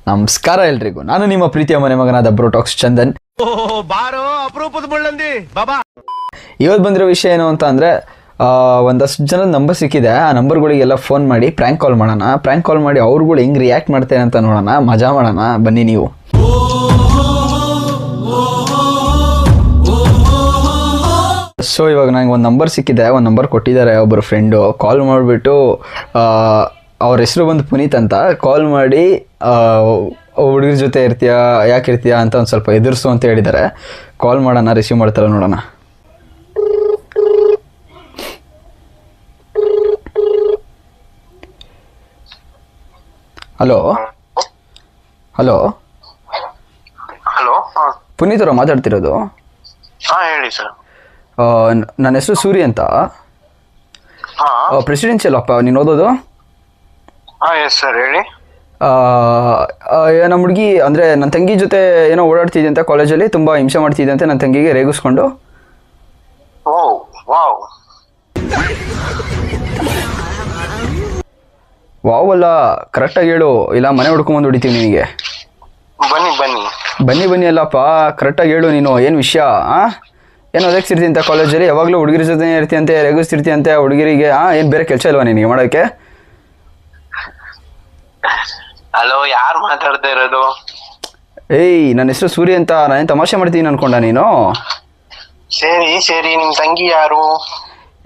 ನಮಸ್ಕಾರ ಎಲ್ರಿಗೂ, ನಾನು ನಿಮ್ಮ ಪ್ರೀತಿಯ ಮನೆ ಮಗನಾದ ಬ್ರೋಟಾಕ್ಸ್ ಚಂದನ್. ಇವತ್ತು ಬಂದಿರೋ ವಿಷಯ ಏನು ಅಂತ ಅಂದರೆ, ಒಂದಷ್ಟು ಜನ ನಂಬರ್ ಸಿಕ್ಕಿದೆ. ಆ ನಂಬರ್ಗಳಿಗೆಲ್ಲ ಫೋನ್ ಮಾಡಿ ಪ್ರ್ಯಾಂಕ್ ಕಾಲ್ ಮಾಡೋಣ. ಪ್ರ್ಯಾಂಕ್ ಕಾಲ್ ಮಾಡಿ ಅವ್ರುಗಳು ಹೆಂಗೆ ರಿಯಾಕ್ಟ್ ಮಾಡ್ತೇನೆ ಅಂತ ನೋಡೋಣ, ಮಜಾ ಮಾಡೋಣ. ಬನ್ನಿ ನೀವು. ಸೊ ಇವಾಗ ನನಗೆ ಒಂದು ನಂಬರ್ ಸಿಕ್ಕಿದೆ, ಒಂದು ನಂಬರ್ ಕೊಟ್ಟಿದ್ದಾರೆ ಒಬ್ಬರು ಫ್ರೆಂಡು. ಕಾಲ್ ಮಾಡಿಬಿಟ್ಟು ಅವ್ರ ಹೆಸರು ಬಂದು ಪುನೀತ್ ಅಂತ. ಕಾಲ್ ಮಾಡಿ ಹುಡುಗರ ಜೊತೆ ಇರ್ತೀಯಾ, ಯಾಕೆ ಇರ್ತೀಯಾ ಅಂತ ಒಂದು ಸ್ವಲ್ಪ ಎದುರಿಸು ಅಂತ ಹೇಳಿದ್ದಾರೆ. ಕಾಲ್ ಮಾಡೋಣ, ರಿಸೀವ್ ಮಾಡ್ತಾರ ನೋಡೋಣ. ಹಲೋ ಹಲೋ ಹಲೋ, ಪುನೀತ್ ಅವರ ಮಾತಾಡ್ತಿರೋದು? ಹೇಳಿ ಸರ್. ನನ್ನ ಹೆಸರು ಸೂರಿ ಅಂತ. ಪ್ರೆಸಿಡೆನ್ಷಿಯಲ್ ಅಪ್ಪ ನೀನು ಓದೋದು? ಎಸ್ ಸರ್, ಹೇಳಿ. ನಮ್ಮ ಹುಡುಗಿ ಅಂದರೆ ನನ್ನ ತಂಗಿ ಜೊತೆ ಏನೋ ಓಡಾಡ್ತಿದ್ದೆ ಅಂತ ಕಾಲೇಜಲ್ಲಿ, ತುಂಬ ಹಿಂಸೆ ಮಾಡ್ತಿದ್ದೆ ಅಂತ ನನ್ನ ತಂಗಿಗೆ ರೇಗಿಸ್ಕೊಂಡು. ವಾವ್ ಅಲ್ಲ, ಕರೆಕ್ಟಾಗಿ ಹೇಳು, ಇಲ್ಲ ಮನೆ ಹುಡ್ಕೊಂಬಂದು ಹೊಡಿತೀವಿ ನಿನಗೆ. ಬನ್ನಿ ಬನ್ನಿ ಬನ್ನಿ ಬನ್ನಿ ಅಲ್ಲಪ್ಪ, ಕರೆಕ್ಟಾಗಿ ಹೇಳು ನೀನು, ಏನು ವಿಷಯ? ಏನು ಓದಕ್ಸಿರ್ತಿ ಅಂತ ಕಾಲೇಜಲ್ಲಿ, ಯಾವಾಗಲೂ ಹುಡುಗಿರ ಜೊತೆ ಇರ್ತೀಯಂತೆ, ರೇಗಿಸ್ತಿರ್ತೀಯಂತೆ ಹುಡುಗಿರಿಗೆ. ಏನು ಬೇರೆ ಕೆಲಸ ಇಲ್ವಾ ನಿನಗೆ ಮಾಡೋಕ್ಕೆ? ಹಲೋ, ಯಾರು ಮಾತಾಡ್ತಾ ಇರೋದು? ಏಯ್, ನನ್ನ ಹೆಸರು ಸೂರ್ಯ ಅಂತ. ನಾನೇನು ತಮಾಷೆ ಮಾಡ್ತೀನಿ ಅನ್ಕೊಂಡ ನೀನು? ಸರಿ ಸರಿ, ನಿಮ್ ತಂಗಿ ಯಾರು?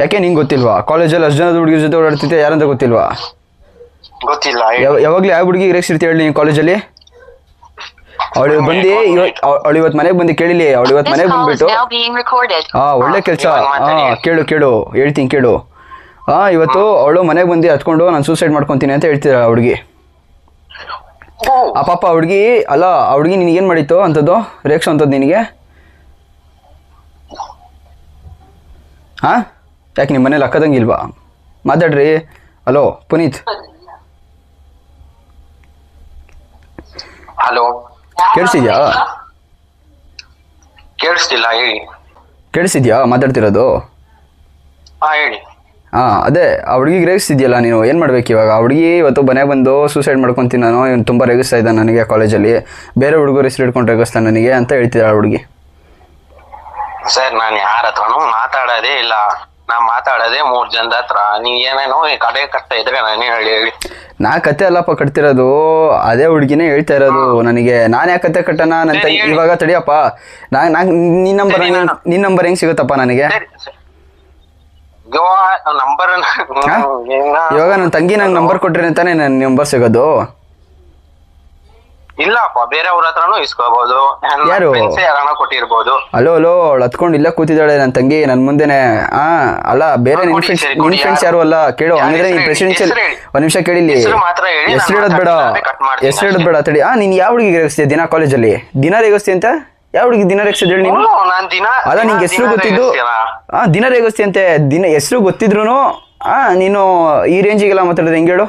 ಯಾಕೆ ನಿಂಗೆ ಗೊತ್ತಿಲ್ವಾ? ಕಾಲೇಜಲ್ಲಿ ಅಷ್ಟು ಜನದ ಹುಡುಗಿರ ಜೊತೆ ಓಡಾಡ್ತಿದ್ದೆ, ಯಾರಂತ ಗೊತ್ತಿಲ್ವಾ? ಗೊತ್ತಿಲ್ಲ. ಯಾವಾಗಲೂ ಯಾವ ಹುಡುಗಿ ರೇಗಿಸ್ತಿರ್ತಿ ಹೇಳಿ ನೀನು ಕಾಲೇಜಲ್ಲಿ? ಅವಳು ಬಂದು ಅವಳು ಇವತ್ತು ಮನೆಗೆ ಬಂದು ಕೇಳಿಲಿ. ಅವಳು ಇವತ್ತು ಮನೆಗೆ ಬಂದ್ಬಿಟ್ಟು ಒಳ್ಳೆ ಕೆಲಸ. ಕೇಳು ಕೇಳು, ಹೇಳ್ತೀನಿ ಕೇಳು. ಇವತ್ತು ಅವಳು ಮನೆಗೆ ಬಂದು ಹತ್ಕೊಂಡು ನಾನು ಸೂಸೈಡ್ ಮಾಡ್ಕೊತೀನಿ ಅಂತ ಹೇಳ್ತೀರ ಹುಡುಗಿ. ಆ ಪಾಪ ಹುಡುಗಿ ಅಲ್ಲ, ಆ ಹುಡುಗಿ ನಿನಗೇನು ಮಾಡಿತ್ತು ಅಂಥದ್ದು, ರೇಕ್ಸು ಅಂಥದ್ದು ನಿನಗೆ? ಯಾಕೆ ನಿಮ್ಮ ಮನೇಲಿ ಅಕ್ಕದಂಗಿಲ್ವಾ? ಮಾತಾಡ್ರಿ. ಹಲೋ ಪುನೀತ್. ಹಲೋ, ಕೇಳಿಸಿದ್ಯಾ? ಕೇಳಿಸ್ತಿಲ್ಲ, ಹೇಳಿ. ಕೇಳಿಸಿದ್ಯಾ ಮಾತಾಡ್ತಿರೋದು? ಹೇಳಿ. ಅದೇ ಆ ಹುಡುಗಿಗೆ ರೇಗಿಸ್ತಿದ್ಯಲ್ಲ ನೀನು, ಏನು ಮಾಡ್ಬೇಕು ಇವಾಗ? ಆ ಹುಡುಗಿ ಇವತ್ತು ಮನೆಗೆ ಬಂದು ಸೂಸೈಡ್ ಮಾಡ್ಕೊತೀನಿ ನಾನು, ಇವನು ತುಂಬ ರೇಗಿಸ್ತಾ ಇದ್ದಾನೆ ನನಗೆ ಕಾಲೇಜಲ್ಲಿ, ಬೇರೆ ಹುಡುಗರು ಹೆಸರು ಹಿಡ್ಕೊಂಡು ರೇಗಿಸ್ತಾನೆ ನನಗೆ ಅಂತ ಹೇಳ್ತಿದ್ದಾಳೆ ಆ ಹುಡುಗಿ. ಸರ್, ನಾನು ಯಾರ ಹತ್ರನೂ ಮಾತಾಡೋದೇ ಇಲ್ಲ. ನಾ ಮಾತಾಡೋದೇ 3 ಜನದ ಹತ್ರ. ನೀವ್ ಏನೇನೋ ಕಡೆ ಕಟ್ಟ ಇದ್ರೆ ನಾನೇ ಹೇಳಿ. ನಾ ಕತೆ ಅಲ್ಲಪ್ಪ ಕಟ್ತಿರೋದು, ಅದೇ ಹುಡುಗಿನೇ ಹೇಳ್ತಾ ಇರೋದು ನನಗೆ. ನಾನು ಯಾಕೆ ಕತೆ ಕಟ್ಟಣ? ನನ್ನ ತಂಗಿ ಇವಾಗ ತಡಿಯಪ್ಪ, ನಿನ್ನ ನಂಬರ್ ಹೆಂಗೆ ಸಿಗುತ್ತಪ್ಪ ನನಗೆ? ಇವಾಗ ನನ್ನ ತಂಗಿ ನಂಗೆ ನಂಬರ್ ಕೊಟ್ಟಿರಿ ಅಂತಾನೆ ನನ್ನ ನಂಬರ್ ಸಿಗೋದು? ಇಲ್ಲಪ್ಪ, ಬೇರೆಯವ್ರ ಹತ್ರನೂ ಇಸ್ಕೋಬಹುದು. ಯಾರು ಕೊಟ್ಟಿರ್ಬೋದು. ಅಲೋ ಅಲೋ, ಅವಳು ಹತ್ಕೊಂಡು ಇಲ್ಲ ಕೂತಿದ್ದಾಳೆ ನನ್ನ ತಂಗಿ ನನ್ನ ಮುಂದೆನೆ. ಅಲ್ಲ, ಬೇರೆ ನಿನ್ ಫ್ರೆಂಡ್ಸ್ ಯಾರು ಅಲ್ಲ. ಕೇಳು, ಹಂಗಿದ್ರೆ ನೀನ್ ಪ್ರೆಸಿಡೆನ್ಷಿಯಲ್ ಒಂದ್ ನಿಮಿಷ ಕೇಳಿಲಿ. ಹೆಸರು ಹೇಳೋದ್ ಬೇಡ, ಹೆಸರು ಹೇಳೋದ್ ಬೇಡ. ತಡಿ. ನೀನ್ ಯಾವ ಹುಡುಗಿಗೆ ರೇಗಿಸ್ತೀಯ ದಿನ ಕಾಲೇಜಲ್ಲಿ? ದಿನ ರೇಗಿಸ್ತೀಯ ಅಂತ? ಯಾವ ಹುಡುಗಿ ದಿನ ರೇಗಿಸ್ತಿದ್ ಹೇಳಿ ನೀನು? ಅಲ್ಲ, ನಿಂಗೆ ಹೆಸರು ಗೊತ್ತಿದ್ದು ದಿನ ರೇಗಿಸ್ತೀಯಂತೆ. ದಿನ ಹೆಸರು ಗೊತ್ತಿದ್ರು ನೀನು ಈ ರೇಂಜಿಗೆಲ್ಲ ಮಾತಾಡೋದು ಹೆಂಗೆ ಹೇಳು?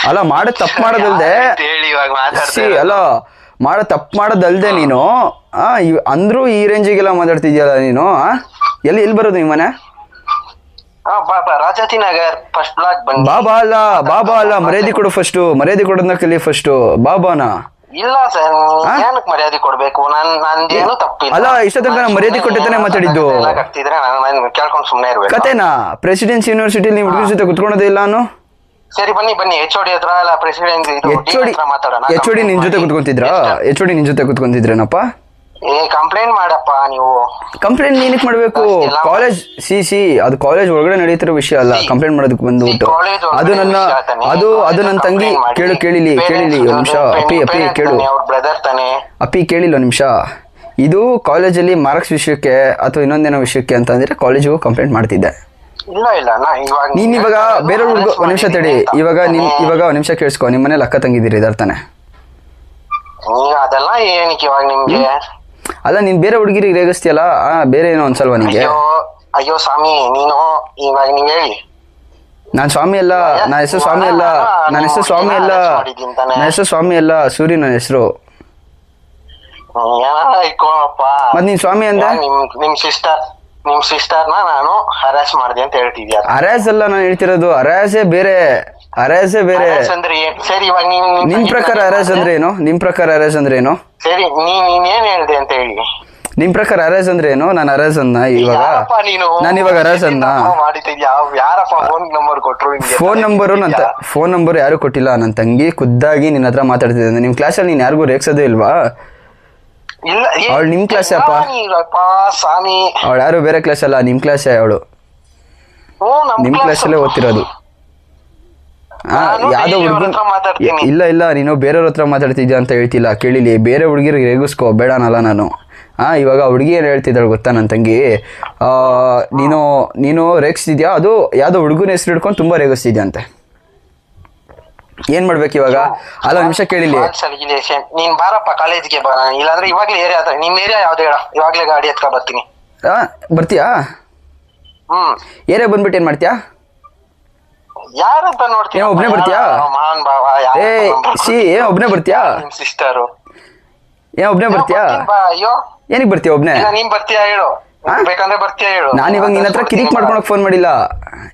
ಅಲ್ಲ, ಮಾಡೋ ತಪ್ಪು ಮಾಡೋದಲ್ದೆ, ಅಲ್ಲ ಮಾಡೋ ತಪ್ಪು ಮಾಡೋದಲ್ದೆ ನೀನು ಅಂದ್ರೂ ಈ ರೇಂಜಿಗೆಲ್ಲ ಮಾತಾಡ್ತಿದ್ಯಲ್ಲ ನೀನು. ಎಲ್ಲಿ ಬರೋದು ನಿಮ್ಮ ಮನೆ? Rajajinagar first block. ಬಾಬಾ ಅಲ್ಲ, ಮರ್ಯಾದೆ ಕೊಡು ಫಸ್ಟು. ಮರ್ಯಾದೆ ಕೊಡೋದನ್ನ ಕಲಿ ಫಸ್ಟು. ಬಾಬಾನ ಇಲ್ಲ ಸರ್, ಏನಕ್ಕೆ ಮರ್ಯಾದೆ ಕೊಡ್ಬೇಕು? ನಂದೇನು ತಪ್ಪಿಲ್ಲ. ಅಲ್ಲ, ಇಷ್ಟ ತನಕ ನಾನು ಮರ್ಯಾದೆ ಕೊಟ್ಟಿದ್ದಾನೆ ಮಾತಾಡಿದ್ದು. ಕೇಳ್ಕೊಂಡು ಸುಮ್ಮನೆ ಇರ್ಬೇಕು. ಕತೆನಾ? ಪ್ರೆಸಿಡೆನ್ಸಿ ಯೂನಿವರ್ಸಿಟಿಲಿ ನೀವು ಹುಡುಗರ ಜೊತೆ ಕುತ್ಕೊಳೋದೇ ಇಲ್ಲ ನಾನು? ಸರಿ, ಬನ್ನಿ ಬನ್ನಿ, HOD ಹತ್ರ ಅಲ್ಲ ಪ್ರೆಸಿಡೆಂಟ್ ಮಾತಾಡೋಣ. HOD ನಿನ್ ಜೊತೆ ಕುತ್ಕೊಂತಿದ್ರಾ? HOD ನಿನ್ ಜೊತೆ ಕುತ್ಕೊಂತಿದ್ರೇನಪ್ಪ? ಕಂಪ್ಲೇಂಟ್ ಮಾಡಪ್ಪ ನೀವು. ಕಂಪ್ಲೇಂಟ್ ನೀನಕ್ಕೆ ಮಾಡ್ಬೇಕು. ಕಾಲೇಜ್ ಅದು ಕಾಲೇಜ್ ಒಳಗಡೆ ನಡೀತಿರೋ ವಿಷಯ ಅಲ್ಲ ಕಂಪ್ಲೇಂಟ್ ಮಾಡೋದಕ್ಕೆ ಬಂದ್ಬಿಟ್ಟು. ಅದು ನನ್ನ ತಂಗಿ. ಕೇಳಿಲಿ ಒಂದ್ ನಿಮಿಷ. ಅಪ್ಪಿ ಕೇಳಿಲ್ಲ ಒಂದ್ ನಿಮಿಷ. ಇದು ಕಾಲೇಜಲ್ಲಿ ಮಾರ್ಕ್ಸ್ ವಿಷಯಕ್ಕೆ ಅಥವಾ ಇನ್ನೊಂದೇನೋ ವಿಷಯಕ್ಕೆ ಅಂತ ಅಂದ್ರೆ ಕಾಲೇಜಿಗೂ ಕಂಪ್ಲೇಂಟ್ ಮಾಡ್ತಿದ್ದೆ. ನೀನ್ ಇವಾಗ ಬೇರೆ ಹುಡುಗ ಒಂದ್ ನಿಮಿಷ ತಡಿ. ಇವಾಗ ಒಂದ್ ನಿಮಿಷ ಕೇಳಿಸ್ಕೊ. ನಿಮ್ಮ ಮನೇಲಿ ಅಕ್ಕ ತಂಗಿದ್ದೀರಿ ಇದಾರೆ ತಾನೆ? ಅದೆಲ್ಲ ಏನಕ್ಕೆ ಇವಾಗ ನಿಮ್ಗೆ? ಅಲ್ಲ, ನೀನ್ ಬೇರೆ ಹುಡುಗಿರಿಗೆ ರೇಗಿಸ್ತೀಯಲ್ಲ, ಬೇರೆ ಏನೋ ಅನ್ಸಲ್ವಾ ನಿಂಗೆ? ಅಯ್ಯೋ ಸ್ವಾಮಿ, ಇವಾಗ ನೀವ್ ಹೇಳಿ. ನಾನ್ ಸ್ವಾಮಿ ಅಲ್ಲ, ನನ್ನ ಹೆಸರು ಸ್ವಾಮಿ ಅಲ್ಲ, ಸೂರಿ ನನ್ನ ಹೆಸರು. ಮತ್ ನೀನ್ ಸ್ವಾಮಿ ಅಂದ? ನಿಮ್ ಸಿಸ್ಟರ್ನ ನಾನು ಹರಾಸ್ ಮಾಡಿದೆ ಅಂತ ಹೇಳ್ತಿದ್ಯಾ? ಹರಾಸ್ ಅಲ್ಲ ನಾನು ಹೇಳ್ತಿರೋದು, ಹರಾಸೇ ಬೇರೆ. ಅರೇಸೆ ಬೇರೆ. ಅರೇಸ್ ಅಂದ್ರೆ ಸರಿ ಇವಾಗ ನಿಮ್ ಪ್ರಕಾರ ಅರೇಸ್ ಅಂದ್ರೆ ಏನು? ನಿಮ್ ಪ್ರಕಾರ ಅರೇಸ್ ಅಂದ್ರೆ ಏನು? ಸರಿ ನೀನ್ ಏನ್ ಹೇಳ್ದೆ ಅಂತ ಹೇಳಿ. ನಿಮ್ ಪ್ರಕಾರ ಅರೇಸ್ ಅಂದ್ರೆ ಏನು? ನಾನು ಅರೇಸ್ ಅನ್ನ ಇವಾಗ ನಾನು ಇವಾಗ ಅರೇಸ್ ಅನ್ನ ಯಾರಪ್ಪ ಫೋನ್ ನಂಬರ್ ಕೊಟ್ರು? ಫೋನ್ ನಂಬರ್ ಯಾರು ಕೊಟ್ಟಿಲ್ಲ. ನನ್ನ ತಂಗಿ ಖುದ್ದಾಗಿ ನಿನ್ನ ಹತ್ರ ಮಾತಾಡ್ತಿದ್ದೆ. ನಿಮ್ ಕ್ಲಾಸಲ್ಲಿ ನೀನ್ ಯಾರಿಗೂ ರೇಗ್ಸೋದೇ ಇಲ್ವಾ? ಇಲ್ಲ, ಅವಳು ನಿಮ್ ಕ್ಲಾಸ್ ಅಪ್ಪ. ಸ್ವಾಮಿ ಅವಳು ಯಾರು ಬೇರೆ ಕ್ಲಾಸ್ ಅಲ್ಲ, ನಿಮ್ ಕ್ಲಾಸ್ ಅವಳು. ನಿಮ್ ಕ್ಲಾಸಲ್ಲೇ ಓದ್ತಿರೋದು. ಯಾವ್ದೋ ಹುಡುಗನ್ ಇಲ್ಲ ನೀನು ಬೇರೆಯವ್ರ ಹತ್ರ ಮಾತಾಡ್ತಿದ್ಯಾ ಅಂತ ಹೇಳ್ತಿಲ್ಲ. ಕೇಳಿಲಿ, ಬೇರೆ ಹುಡುಗಿರಿಗೆ ರೇಗಿಸ್ಕೋ ಬೇಡ ಅನ್ನಲ್ಲ ನಾನು. ಇವಾಗ ಹುಡುಗಿ ಏನು ಹೇಳ್ತಿದ್ದಾಳೆ ಗೊತ್ತಾ ನನ್ನ ತಂಗಿ, ನೀನು ರೇಗಿಸ್ತಿದ್ಯಾ, ಅದು ಯಾವ್ದೋ ಹುಡುಗನ ಹೆಸರು ಹಿಡ್ಕೊಂಡು ತುಂಬಾ ರೇಗಿಸ್ತಿದ್ಯಾ ಅಂತೆ. ಏನ್ ಮಾಡ್ಬೇಕು ಇವಾಗ? ಅಲ್ಲ ನಿಮಿಷ ಕೇಳಿಲಿ. ನೀನ್ ಬಾರಪ್ಪ ಕಾಲೇಜ್ಗೆ ಬರ, ಇಲ್ಲಾಂದ್ರೆ ಇವಾಗ್ಲೇ ಏರಿಯಾ ನಿಮ್ ಏರಿಯಾ ಯಾವ್ದು ಹೇಳ, ಇವಾಗ್ಲೇ ಗಾಡಿ ಎತ್ಕೊ ಬರ್ತೀನಿ. ಬರ್ತೀಯಾ? ಏರಿಯಾ ಬಂದ್ಬಿಟ್ಟು ಏನ್ ಮಾಡ್ತೀಯಾ? ಯಾರಂತ ನೋಡ್ತೀನಿ. ಒಬ್ನೇ ಬರ್ತೀಯಾ? ಒಬ್ನೇ ಬರ್ತೀಯಾ? ಸಿಸ್ಟರು ಒಬ್ನೇ ಬರ್ತೀಯಾ? ಅಯ್ಯೋ ಏನಕ್ಕೆ ಬರ್ತೀಯ ಒಬ್ನೇ? ನೀನ್ ಬರ್ತೀಯಾ ಹೇಳು, ಬೇಕಂದ್ರೆ ಬರ್ತೀಯಾ ಹೇಳು. ನಾನು ಇವಾಗ ನಿನ್ನ ಹತ್ರ ಕಿರಿಕ್ ಮಾಡ್ಕೊಳಕ್ ಫೋನ್ ಮಾಡಿಲ್ಲ.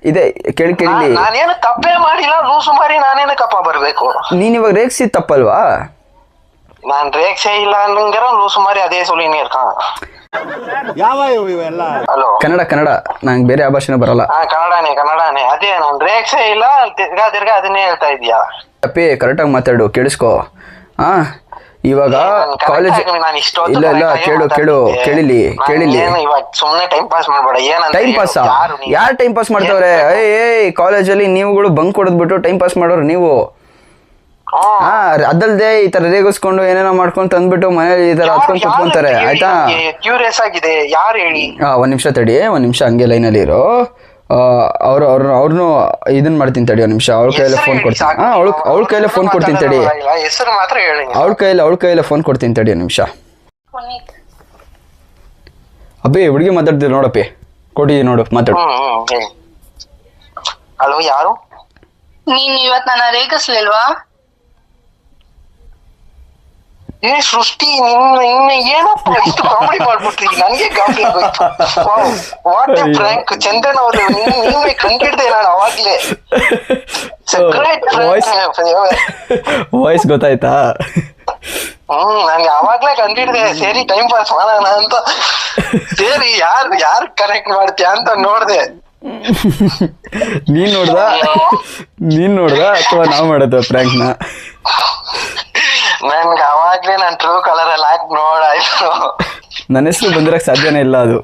ಇದೆ ಕೇಳಿಲಿ, ನಾನೇನು ತಪ್ಪೇ ಮಾಡಿಲ್ಲ. ಲೂಸು ಮಾರಿ ನಾನೇನು ಕಪ್ಪ ಬರ್ಬೇಕು? ನೀನ್ ಇವಾಗ ರೇಗ್ಸಿದ್ ತಪ್ಪಲ್ವಾ? ನಾನ್ ರೇಗ್ಸೇ ಇಲ್ಲ ಅನ್ನಂಗಾರ ಲೂಸು ಮಾರಿ ಅದೇ ಸುಲಿನಿ ಇರ್ಕ. ಹಲೋ, ಕನ್ನಡ ನಂಗೆ ಬೇರೆ ಯಾವ ಭಾಷೆನೂ ಬರಲ್ಲ. ಕನ್ನಡನೇ ಅದೇ. ನಾನ್ ರೇಗ್ಸೇ ಇಲ್ಲ, ತಿರ್ಗಾ ಅದನ್ನೇ ಹೇಳ್ತಾ ಇದೀಯಾ? ಅಪ್ಪಿ ಕರೆಕ್ಟಾಗಿ ಮಾತಾಡು, ಕೇಳಿಸ್ಕೋ. ಇವಾಗ ಕಾಲೇಜ್ ಇಲ್ಲ ಕೇಳಿಲಿ. ಸುಮ್ನೆ ಟೈಮ್ ಪಾಸ್ ಮಾಡ್ಬೇಡ. Time pass? ಯಾರು ಟೈಮ್ ಪಾಸ್ ಮಾಡ್ತವ್ರೆ? ಕಾಲೇಜಲ್ಲಿ ನೀವುಗಳು ಬಂಕ್ ಹೊಡೆದ್ಬಿಟ್ಟು ಟೈಮ್ ಪಾಸ್ ಮಾಡೋರು ನೀವು. ಅದಲ್ದೆ ಈ ತರ ರೇಗಿಸ್ಕೊಂಡು ಏನೇನೋ ಮಾಡ್ಕೊಂಡು ತಂದ್ಬಿಟ್ಟು ಮನೇಲಿ ಈ ತರ ಹತ್ಕೊಂಡು ಕುತ್ಕೊಂತಾರೆ. ಆಯ್ತಾ? ಕ್ಯೂರಿಯಸ್ ಆಗಿದೆ, ಯಾರು ಹೇಳಿ? ಒಂದ್ ನಿಮಿಷ ತಡಿ, ಒಂದ್ ನಿಮಿಷ ಹಂಗೆ ಲೈನಲ್ಲಿ ಇರೋ. ಅವ್ರನ್ನು ಇದನ್ ಮಾಡ್ತೀನಿ ತಡಿ, ಒಂದ್ ನಿಮಿಷ. ಅವಳ ಕೈಯಲ್ಲೇ ಫೋನ್ ಕೊಡ್ತೀನಿ. ಅವಳ ಕೈಯಲ್ಲೇ ಫೋನ್ ಕೊಡ್ತೀನಿ ತಡಿ. ಹೆಸರು ಮಾತ್ರ ಹೇಳಿ. ಅವಳ ಕೈಯಲ್ಲೇ ಫೋನ್ ಕೊಡ್ತೀನಿ ತಡಿ, ಒಂದ್ ನಿಮಿಷ. ಅಬ್ಬಿ ಹುಡುಗಿ ಮಾತಾಡ್ತೀರಿ ನೋಡಪ್ಪಿ, ಕೊಡಿ ನೋಡು, ಮಾತಾಡು. ಹಲೋ, ಯಾರು? ನೀನ್ ಇವತ್ ನನ್ನ ರೇಗಿಸ್ಲಿಲ್ವಾ? ಸೃಷ್ಟಿ, ನಿನ್ನ ಏನಪ್ಪ ಇಷ್ಟು ಕಾಮಿಡಿ ಮಾಡ್ಬಿಟ್ರಿ? ನನ್ಗೆ ಗಾಬರಿ ಆಗೋಯ್ತು. What A frank. ಚಂದನ್ ಅವರು ನೀವೇ ಕಂಡಿಡ್ದೆ ನಾನು ಅವಾಗ್ಲೇ. ವಾಯ್ಸ್ ಗೊತ್ತಾಯ್ತಾ? ನಂಗೆ ಅವಾಗ್ಲೇ ಕಂಡಿಡ್ದೆ. ಸರಿ ಟೈಮ್ ಪಾಸ್ ಮಾಡೋಣ ಅಂತ. ಸರಿ ಯಾರು ಕನೆಕ್ಟ್ ಮಾಡ್ತೀಯ ಅಂತ ನೋಡ್ದೆ. ನೀನ್ ನೋಡ್ದ ಅಥವಾ ನಾವ್ ಮಾಡೋದು ಫ್ರ್ಯಾಂಕ್ ನ? ನನ್ಗೆ ಅವಾಗ್ಲೇ ನಾನ್ ಟ್ರೂ ಕಲರ್ ಅಲ್ಲಿ ಹಾಕಿ ನೋಡಾಯ್ತು. ನನ್ನ ಹೆಸರು ಬಂದಿರಕ್ ಸಾಧ್ಯನೇ ಇಲ್ಲ. ಅದು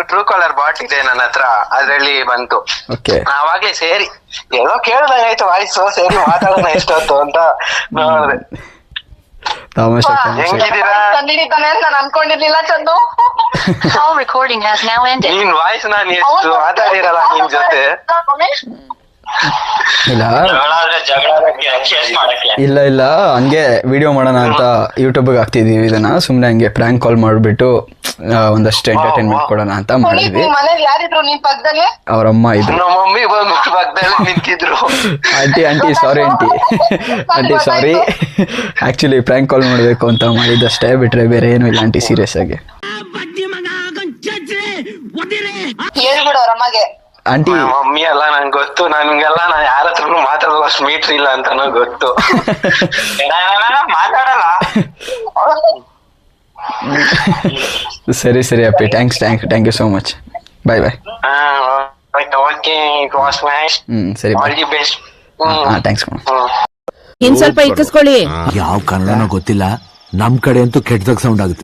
ಟ್ರೂ ಕಲರ್ ಬಾಟ್ ಇದೆ ನನ್ನ ಹತ್ರ, ಅದ್ರಲ್ಲಿ ಬಂತು. ಓಕೆ, ಅವಾಗ್ಲೇ ಸೇರಿ ಏನೋ ಕೇಳ್ದಂಗಾಯ್ತು ವಾಯ್ಸು. ಸರಿ ಮಾತಾಡೋಣ ಎಷ್ಟೊತ್ತು ಅಂತ ನೋಡ್ದೆ. ಹೆಂಗಿದ್ದೀರಾ? ನಾನು ಅನ್ಕೊಂಡಿರ್ಲಿಲ್ಲ ಚಂದು. ನೀನ್ ವಾಯ್ಸ್ ನಾನು ಎಷ್ಟು ಮಾತಾಡಿರಲ್ಲ ನಿನ್ ಜೊತೆ. ಇಲ್ಲ ಹಂಗೆ ವಿಡಿಯೋ ಮಾಡೋಣ ಅಂತ ಯೂಟ್ಯೂಬ್ಗೆ ಹಾಕ್ತಿದೀವಿ ಇದನ್ನ. ಸುಮ್ನೆ ಹಂಗೆ ಪ್ರ್ಯಾಂಕ್ ಕಾಲ್ ಮಾಡ್ಬಿಟ್ಟು ಒಂದಷ್ಟು ಎಂಟರ್ಟೈನ್ಮೆಂಟ್ ಕೊಡೋಣ ಅಂತ ಮಾಡಿದ್ವಿ. ಅವರಮ್ಮ ಇದ್ರು, ಮಮ್ಮಿ ಬಂದ್ಬಿಟ್ಟು ಪಕ್ಕದಲ್ಲಿ ನಿಂತಿದ್ರು. ಆಂಟಿ ಸಾರಿ ಆಕ್ಚುಲಿ ಪ್ರ್ಯಾಂಕ್ ಕಾಲ್ ಮಾಡ್ಬೇಕು ಅಂತ ಮಾಡಿದ್ದಷ್ಟೇ, ಬಿಟ್ರೆ ಬೇರೆ ಏನು ಇಲ್ಲ ಆಂಟಿ. ಸೀರಿಯಸ್ ಆಗಿ ಆಂಟಿ ಮಮ್ಮಿ ಅಲ್ಲ ನಂಗೆ ಗೊತ್ತು. ನನ್ಗೆಲ್ಲ ನಾನು ಯಾರ ಹತ್ರನು ಮಾತಾಡೋದು ಅಷ್ಟು ಮೀಟ್ರ್ ಇಲ್ಲ ಅಂತಾನು ಗೊತ್ತು. ಮಾತಾಡಲ್ಲ. ಸರಿ ಅಪ್ಪಿ, thank you so much. Bye. Okay, it was nice. ಸರಿ, ಆಲ್ ದಿ ಬೆಸ್ಟ್. ಥ್ಯಾಂಕ್ಸ್. ಇನ್ ಸ್ವಲ್ಪ ಇಕ್ಕಿಸ್ಕೊಳ್ಳಿ. ಯಾವ ಕನ್ನಡನೋ ಗೊತ್ತಿಲ್ಲ, ನಮ್ ಕಡೆ ಅಂತೂ ಕೆಟ್ಟದಾಗ ಸೌಂಡ್ ಆಗುತ್ತೆ.